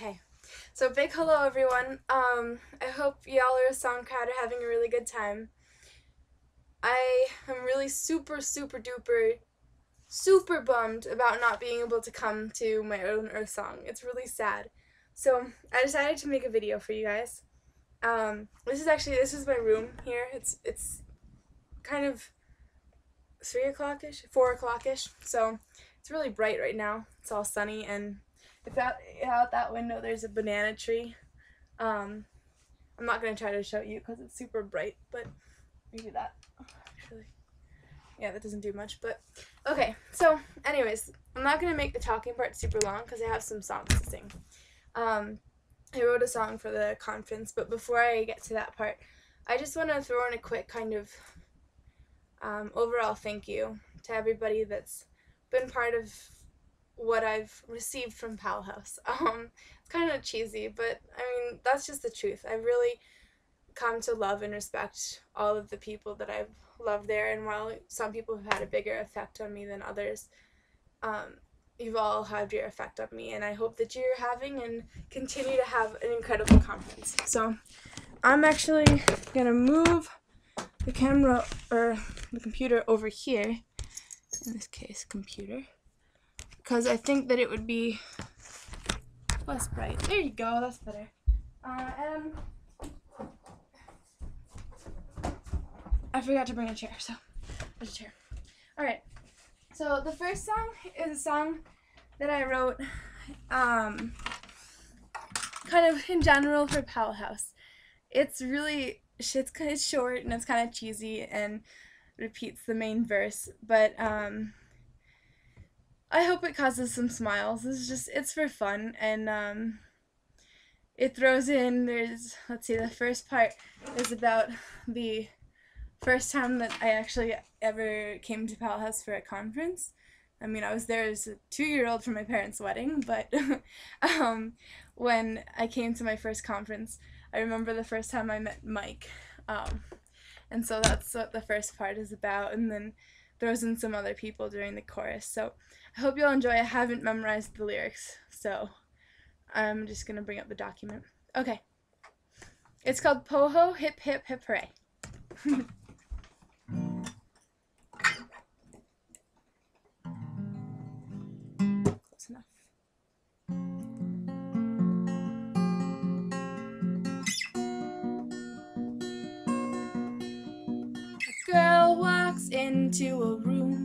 Okay, so big hello everyone. I hope y'all are a song crowd are having a really good time. I am really super duper super bummed about not being able to come to my own Earthsong. It's really sad. So I decided to make a video for you guys. This is my room here. It's kind of 3 o'clock-ish, 4 o'clock-ish. So it's really bright right now. It's all sunny, and if out that window there's a banana tree. I'm not gonna try to show you because it's super bright, but maybe that actually, yeah, that doesn't do much. But okay, so anyways, I'm not gonna make the talking part super long because I have some songs to sing. I wrote a song for the conference, but before I get to that part, I just want to throw in a quick kind of overall thank you to everybody that's been part of what I've received from Powell House. It's kind of cheesy, but I mean, that's just the truth. I've really come to love and respect all of the people that I've loved there, and while some people have had a bigger effect on me than others, you've all had your effect on me, and I hope that you're having and continue to have an incredible conference. So I'm actually gonna move the camera or the computer over here, in this case computer, because I think that it would be less bright. There you go, that's better. And I forgot to bring a chair, so there's a chair. Alright, so the first song is a song that I wrote kind of in general for Powell House. It's short and it's kind of cheesy and repeats the main verse, but I hope it causes some smiles. It's for fun, and it throws in, let's see, the first part is about the first time that I actually ever came to Powell House for a conference. I mean, I was there as a 2-year-old for my parents' wedding, but when I came to my first conference, I remember the first time I met Mike. And so that's what the first part is about, and then throws in some other people during the chorus. So I hope you'll enjoy. I haven't memorized the lyrics, so I'm just going to bring up the document. Okay. It's called Poho Hip Hip Hip Hooray. Close enough. A girl walks into a room,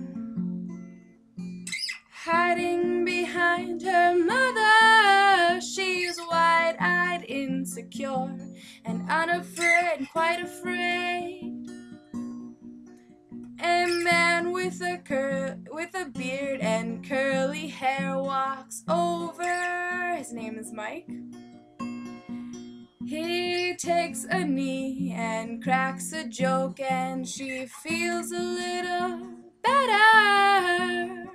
hiding behind her mother. She's wide-eyed, insecure, and unafraid, quite afraid. A man with a beard and curly hair walks over. His name is Mike. He takes a knee and cracks a joke, and she feels a little better.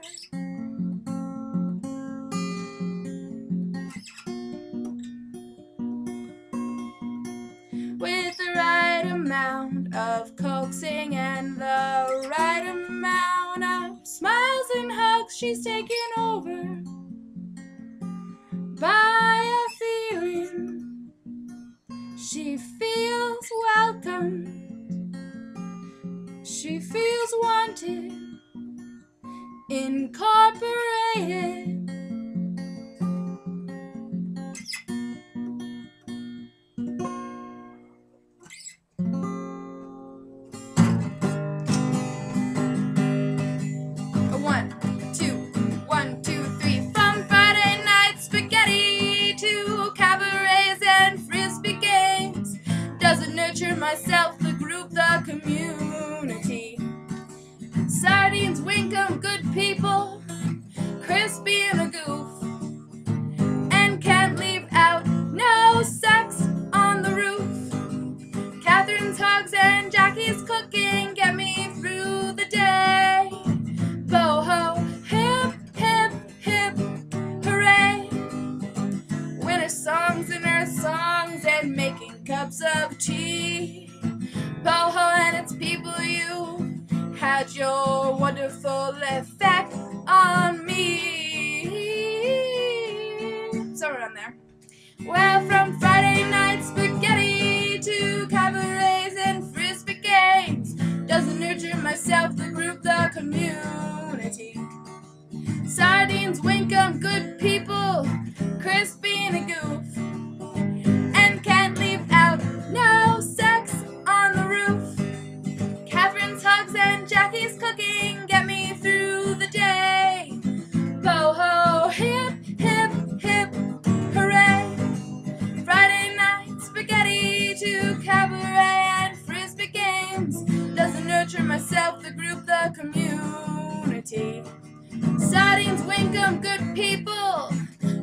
With the right amount of coaxing and the right amount of smiles and hugs, she's taken over by a feeling. She feels welcome. She feels wanted, incorporated. One, two, three. From Friday night spaghetti to cabarets and frisbee games. Doesn't nurture myself, the group, the community. Sardines, Winkum, good people, crispy and a goof. And can't leave out no sex on the roof. Catherine's hugs and Jackie's cooking get me through the day. Boho, hip, hip, hip, hooray. Winter songs and Earthsongs and making cups of tea. Boho and its people, you had your wonderful effect on me. So around there. Well, from Friday night spaghetti to cabarets and frisbee games, doesn't nurture myself, the group, the community. Sardines, Winkum, good people, crispy and a goof, and can't leave out no sex on the roof. Catherine's hugs and Jackie's cooking get me through the day. Ho-ho, hip, hip, hip, hooray. Friday night spaghetti to cabaret and frisbee games, doesn't nurture myself, the group, the community. Sardines, Winkum, good people,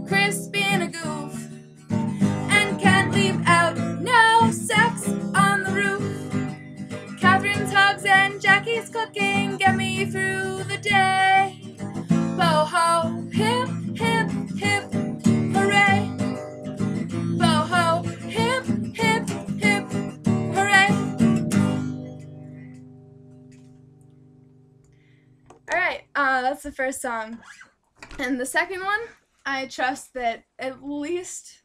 crispy and a goof, and can't leave out no sex on the roof. Catherine's hugs and Jackie's cooking get me through the day. Bo-ho, hip, hip, hip, hooray. Bo-ho, hip, hip, hip, hooray. Alright, that's the first song. And the second one, I trust that at least,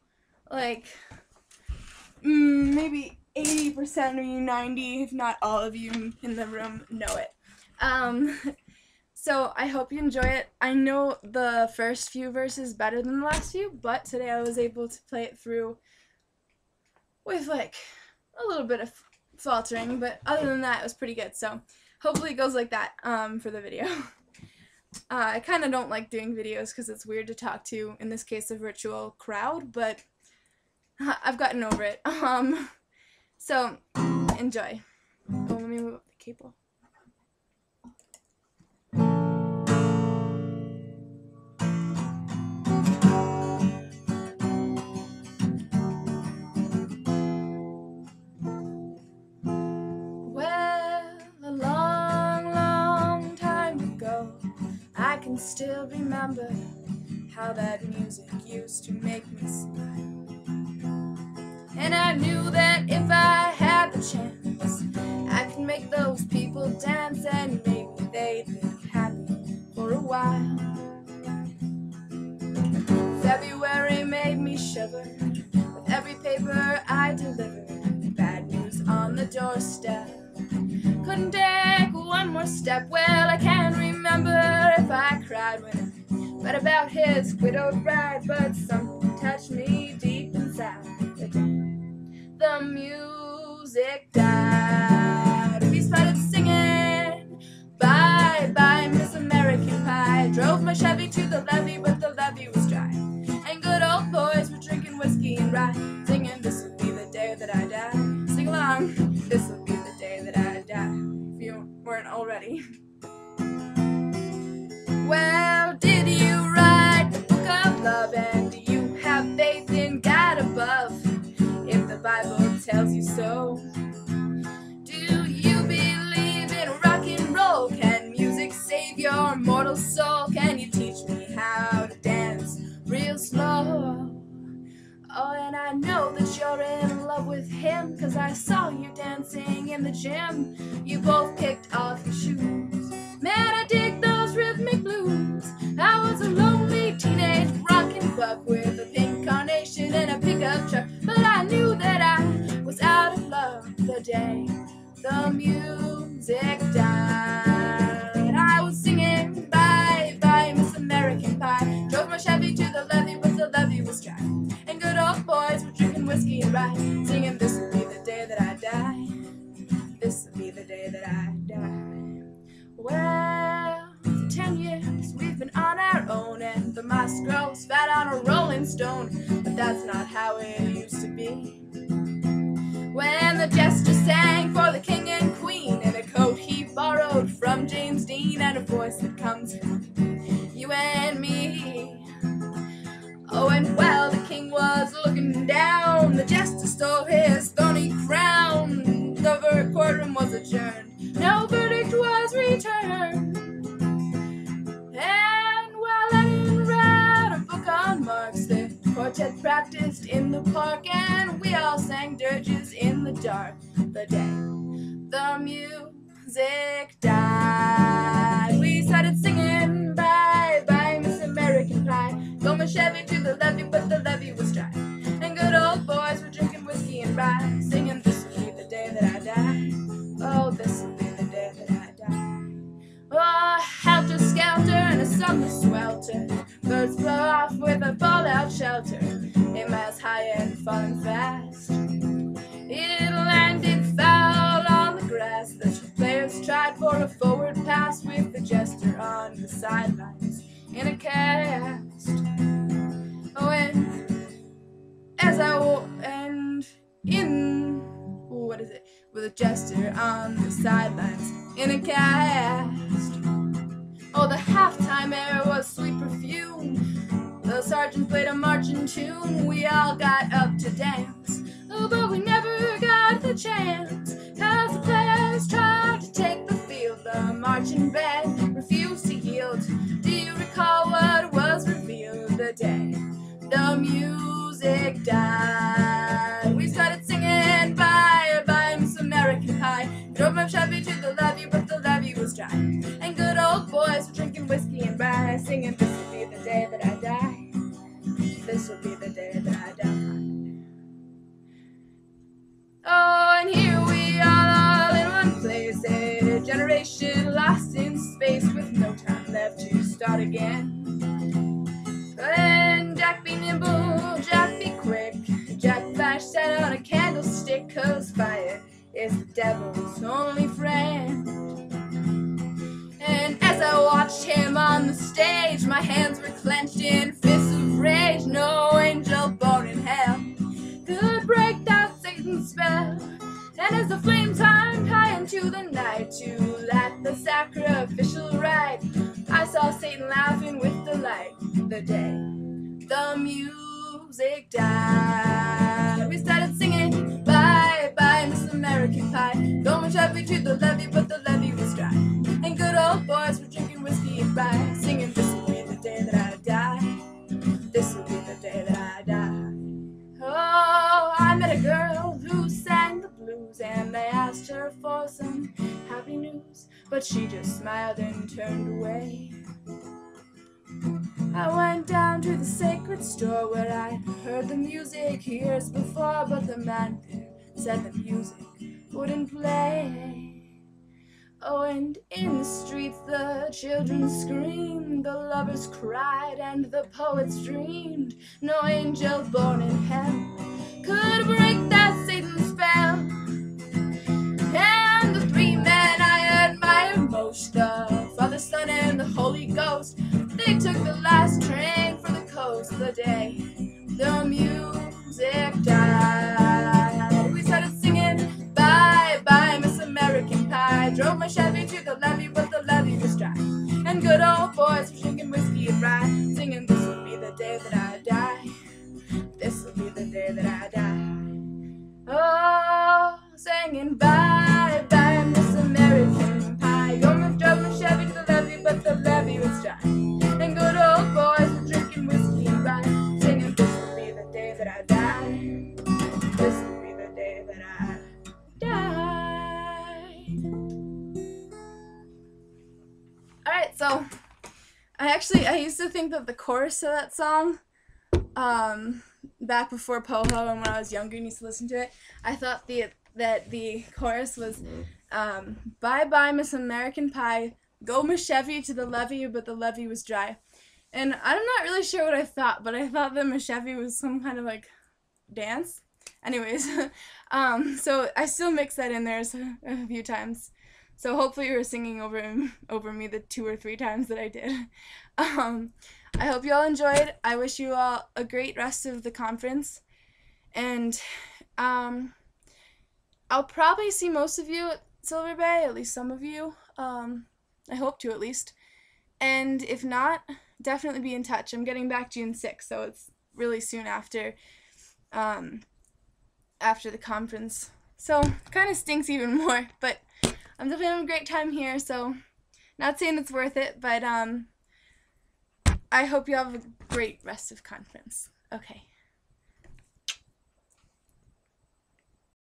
like, maybe 80% of you, 90, if not all of you in the room know it. So I hope you enjoy it. I know the first few verses better than the last few, but today I was able to play it through with, like, a little bit of faltering, but other than that, it was pretty good. So hopefully it goes like that for the video. I kind of don't like doing videos because it's weird to talk to, in this case, a virtual crowd, but I've gotten over it. So enjoy. Oh, let me move up the cable. Well, a long, long time ago, I can still remember how that music used to make me smile. And I knew that if I had the chance, I could make those people dance, and maybe they'd be happy for a while. February made me shiver with every paper I delivered. Bad news on the doorstep. Couldn't take one more step. Well, I can't remember if I cried when I read about his widowed bride, but something touched me deep inside. The music died. We started singing Bye Bye Miss American Pie. Drove my Chevy to the levee, but the levee was dry, and good old boys were drinking whiskey and rye, singing this will be the day that I die. Sing along, this will be the day that I die, if you weren't already. Well, did you write the book of love, and do you have faith in God above? If the Bible tells you so, do you believe in rock and roll? Can music save your mortal soul? Can you teach me how to dance real slow? Oh, and I know that you're in love with him, 'cause I saw you dancing in the gym. You both kicked off your shoes. Man, I dig those rhythmic blues. I was a lonely teenage rockin' buck with a pink carnation and a pickup truck, but I knew that I was out of love the day the music died. I was singing Bye Bye Miss American Pie. Drove my Chevy to the levee, but the levee was dry, and good old boys were drinking whiskey and rye, singing this will be the day that I die. This will be the day that I die. Well, for 10 years we've been on our own, and the moss grows fat on a rolling stone, but that's not how it used to be. When the jester sang for the king and queen in a coat he borrowed from James Dean, and a voice that comes from you and me. Oh, and while the king was looking down, the jester stole his thorny crown. The courtroom was adjourned, no verdict was returned. And while Lenin read a book on Marx, the quartet practiced in the park, and we all sang dirges in the dark the day the music died. We started singing Bye Bye Miss American Pie. Go my Chevy to the levee, but the levee was dry, And good old boys were drinking whiskey and rye, singing, "This will be the day that I die. Oh, this will be the day that I die." Oh, helter skelter in a summer swelter, birds blow off with a fallout shelter, 8 miles high and falling fast. It landed foul on the grass. The two players tried for a forward pass with the jester on the sidelines in a cast. Oh, with a jester on the sidelines in a cast. Oh, the halftime air was sweet perfume. The sergeant played a marching tune. We all got up to dance. Oh, but we never got the chance. As the players tried to take the field, the marching band refused to yield. Do you recall what was revealed the day the music died? We started singing "Bye, bye, Miss American Pie." Drove my Chevy to the levee, but the levee was dry. And good old boys were drinking whiskey and rye, singing, "This will be the day that I die. This will be the day that I die." Oh, and here we all in one place, a generation lost in space with no time left to start again. And Jack be nimble, Jack be quick, Jack flash set on a candlestick, 'cause fire is the devil's only friend. And as I watched him on the stage, my hands were clenched in fists of rage. No angel born in hell could break that Satan's spell. And as the flames climbed high into the night to light the sacrificial rite, I saw Satan laughing with delight the day the music died. We started singing "Bye, bye, Miss American Pie." Going Chevy to the levee, but the levee was dry. And good old boys were drinking whiskey and rye, singing, "This will be the day that I die. This will be the day that I die." Oh, I met a girl who sang the blues, and they asked her for some happy news, but she just smiled and turned away. I went down to the sacred store where I'd heard the music years before, but the man there said the music wouldn't play. Oh, and in the streets the children screamed, the lovers cried, and the poets dreamed. No angel born in hell could break that Satan's spell. And the 3 men I admire most, the Father, Son, and the Holy Ghost, they took the last train for the coast the day the music died. We started singing "Bye, bye, Miss American Pie." Drove my Chevy to the levee, but the levee was dry. And good old boys were drinking whiskey and rye, singing, "This will be the day that I die. This will be the day that I die." Oh, singing "Bye, bye, Miss American Pie." Drove my Chevy to the levee, but the levee was dry. And good old boys were drinking whiskey and rye, singing, "This will be the day that I die. This will be the day that I die." Alright, so I used to think that the chorus of that song, back before Powell House and when I was younger and used to listen to it, I thought that the chorus was "Bye bye, Miss American Pie. Go Miss Chevy to the levee, but the levee was dry." And I'm not really sure what I thought, but I thought that Miss Chevy was some kind of like dance. Anyways, so I still mixed that in there a few times. So hopefully you were singing over me the 2 or 3 times that I did. I hope you all enjoyed. I wish you all a great rest of the conference. And I'll probably see most of you at Silver Bay, at least some of you. I hope to, at least. And if not, definitely be in touch. I'm getting back June 6th, so it's really soon after the conference. So kind of stinks even more, but I'm definitely having a great time here, so not saying it's worth it, but I hope you have a great rest of conference. Okay.